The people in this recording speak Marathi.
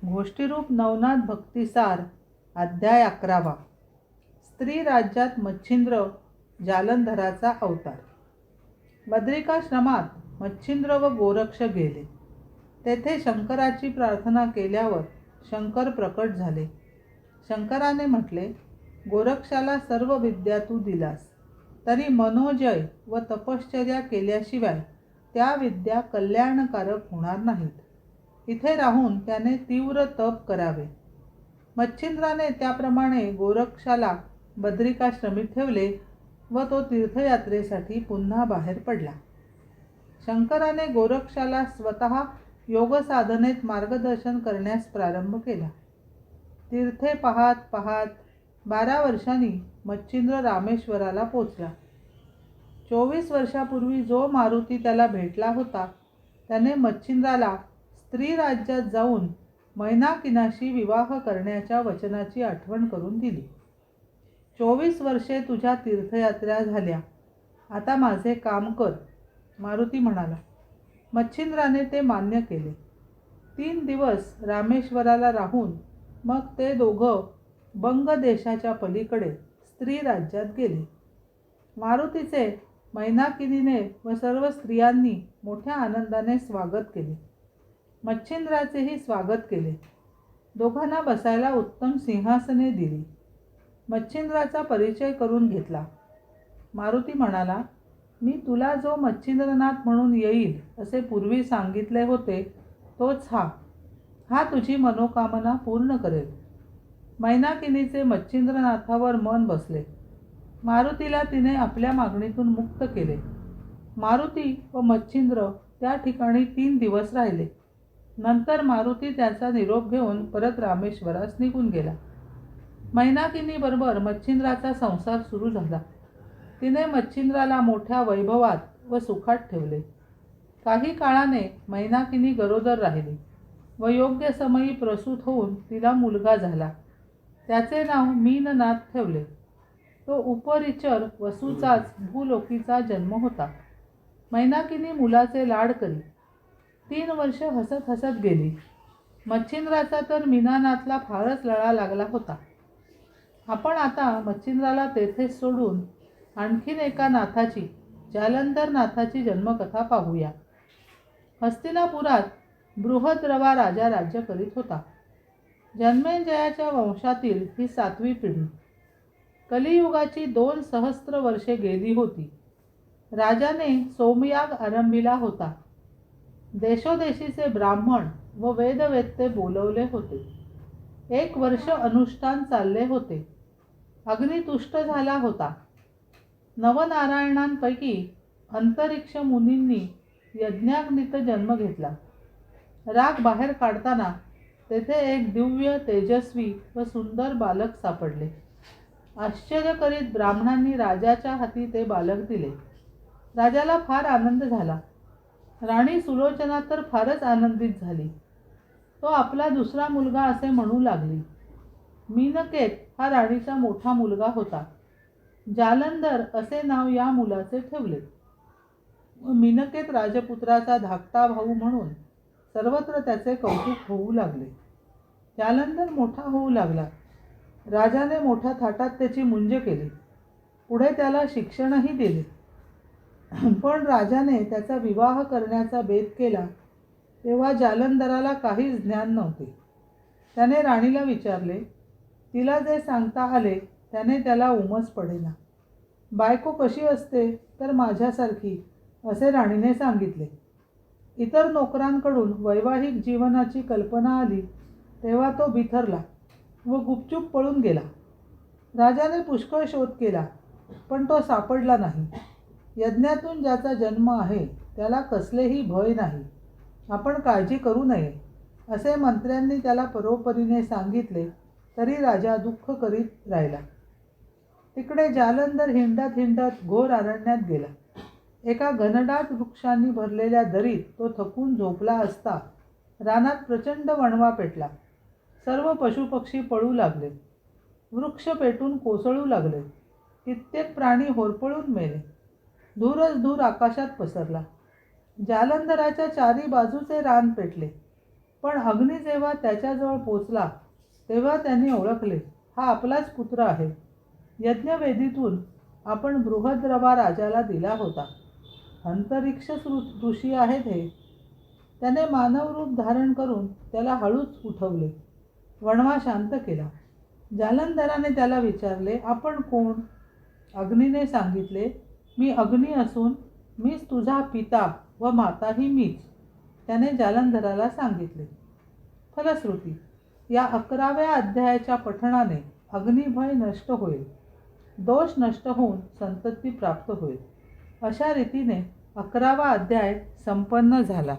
गोष्टीरूप नवनाथ भक्तिसार अध्याय 11. स्त्री राज्यात मच्छिंद्र जालंधराचा अवतार. बद्रिकाश्रमात मच्छिंद्र व गोरक्ष गेले. तेथे शंकराची प्रार्थना केल्यावर शंकर प्रकट झाले. शंकराने म्हटले, गोरक्षाला सर्व विद्या तू दिलास, तरी मनोजय व तपश्चर्या केल्याशिवाय त्या विद्या कल्याणकारक होणार नाहीत. इथे राहून त्याने तीव्र तप करावे. मच्छिंद्राने त्याप्रमाणे गोरक्षाला बद्रिकाश्रमीत ठेवले व तो तीर्थयात्रेसाठी पुन्हा बाहेर पडला. शंकराने गोरक्षाला स्वतः योगसाधनेत मार्गदर्शन करण्यास प्रारंभ केला. तीर्थे पाहत पाहत 12 वर्षांनी मच्छिंद्र रामेश्वराला पोचला. 24 वर्षापूर्वी जो मारुती त्याला भेटला होता त्याने मच्छिंद्राला स्त्री राज्यात जाऊन मैनाकिनाशी विवाह करण्याच्या वचनाची आठवण करून दिली. 24 वर्षे तुझ्या तीर्थयात्रा झाल्या, आता माझे काम कर, मारुती म्हणाला. मच्छिंद्राने ते मान्य केले. 3 दिवस रामेश्वराला राहून मग ते दोघं बंग देशाच्या पलीकडे स्त्री राज्यात गेले. मारुतीचे मैनाकिनीने व सर्व स्त्रियांनी मोठ्या आनंदाने स्वागत केले. मच्छिंद्राचेही स्वागत केले. दोघांना बसायला उत्तम सिंहासने दिली. मच्छिंद्राचा परिचय करून घेतला. मारुती म्हणाला, मी तुला जो मच्छिंद्रनाथ म्हणून येईल असे पूर्वी सांगितले होते तोच हा तुझी मनोकामना पूर्ण करेल. मैनाकिनीचे मच्छिंद्रनाथावर मन बसले. मारुतीला तिने आपल्या मागणीतून मुक्त केले. मारुती व मच्छिंद्र त्या ठिकाणी 3 दिवस राहिले. नंतर मारुती त्याचा निरोप घेऊन परत रामेश्वरास निघून गेला. मैनाकिनीबरोबर मच्छिंद्राचा संसार सुरू झाला. तिने मच्छिंद्राला मोठ्या वैभवात व सुखात ठेवले. काही काळाने मैनाकिनी गरोदर राहिली व योग्य समयी प्रसूत होऊन तिला मुलगा झाला. त्याचे नाव मीननाथ ठेवले. तो उपरिचर वसूचाच भूलोकीचा जन्म होता. मैनाकिनी मुलाचे लाड करी. 3 वर्ष हसत हसत गेली. मच्छिंद्राचा तर मीनानाथला फारच लळा लागला होता. आपण आता मच्छिंद्राला तेथेच सोडून आणखीन एका नाथाची, जालंधर नाथाची जन्मकथा पाहूया. हस्तिनापुरात बृहद्रवा राजा राज्य करीत होता. जन्मेजयाच्या वंशातील ही 7वी पिढी. कलियुगाची 2 सहस्त्र वर्षे गेली होती. राजाने सोमयाग आरंभिला होता. देशोदेशीचे ब्राह्मण व वेदवेत्ते बोलवले होते. 1 वर्ष अनुष्ठान चालले होते. अग्नी तुष्ट झाला होता. नवनारायणांपैकी अंतरिक्ष मुनींनी यज्ञाग्नीत जन्म घेतला. राग बाहेर काढताना तेथे एक दिव्य, तेजस्वी व सुंदर बालक सापडले. आश्चर्य करीत ब्राह्मणांनी राजाच्या हाती ते बालक दिले. राजाला फार आनंद झाला. राणी सुलोचना तर फारच आनंदित झाली. तो आपला दुसरा मुलगा असे म्हणू लागली. मीनकेत हा राणीचा मोठा मुलगा होता. जालंधर असे नाव या मुलाचे ठेवले. मीनकेत राजपुत्राचा धाकटा भाऊ म्हणून सर्वत्र त्याचे कौतुक होऊ लागले. जालंधर मोठा होऊ लागला. राजाने मोठ्या थाटात त्याची मुंज केली. पुढे त्याला शिक्षणही दिले. पण राजाने त्याचा विवाह करण्याचा बेत केला तेव्हा जालंधराला काहीच ज्ञान नव्हते. त्याने राणीला विचारले. तिला जे सांगता आले त्याने त्याला उमस पडेना. बायको कशी असते तर माझ्यासारखी, असे राणीने सांगितले. इतर नोकरांकडून वैवाहिक जीवनाची कल्पना आली तेव्हा तो बिथरला व गुपचूप पळून गेला. राजाने पुष्कळ शोध केला पण तो सापडला नाही. यज्ञातून ज्याचा जन्म आहे त्याला कसलेही भय नाही, आपण काळजी करू नये, असे मंत्र्यांनी त्याला परोपरीने सांगितले तरी राजा दुःख करीत राहिला. तिकडे जालंधर हिंडत हिंडत घोर अरण्यात गेला. एका घनदाट वृक्षांनी भरलेल्या दरीत तो थकून झोपला असता रानात प्रचंड वणवा पेटला. सर्व पशुपक्षी पळू लागले. वृक्ष पेटून कोसळू लागले. कित्येक प्राणी होरपळून मेले. धूरच धूर आकाशात पसरला. जालंधराच्या 4ही बाजूचे रान पेटले. पण अग्नी जेव्हा त्याच्याजवळ पोचला तेव्हा त्यांनी ओळखले, हा आपलाच पुत्र आहे. यज्ञवेदीतून आपण बृहद्रवा राजाला दिला होता. अंतरिक्ष ऋषी आहेत हे. त्याने मानव रूप धारण करून त्याला हळूच उठवले, वणवा शांत केला. जालंधराने त्याला विचारले, आपण कोण? अग्नीने सांगितले, मी अग्नी असून मीच तुझा पिता व माताही मीच. त्याने जालंधराला सांगितले. फलश्रुती, या 11व्या अध्यायाच्या पठणाने अग्निभय नष्ट होईल, दोष नष्ट होऊन संतती प्राप्त होईल. अशा रीतीने 11वा अध्याय संपन्न झाला.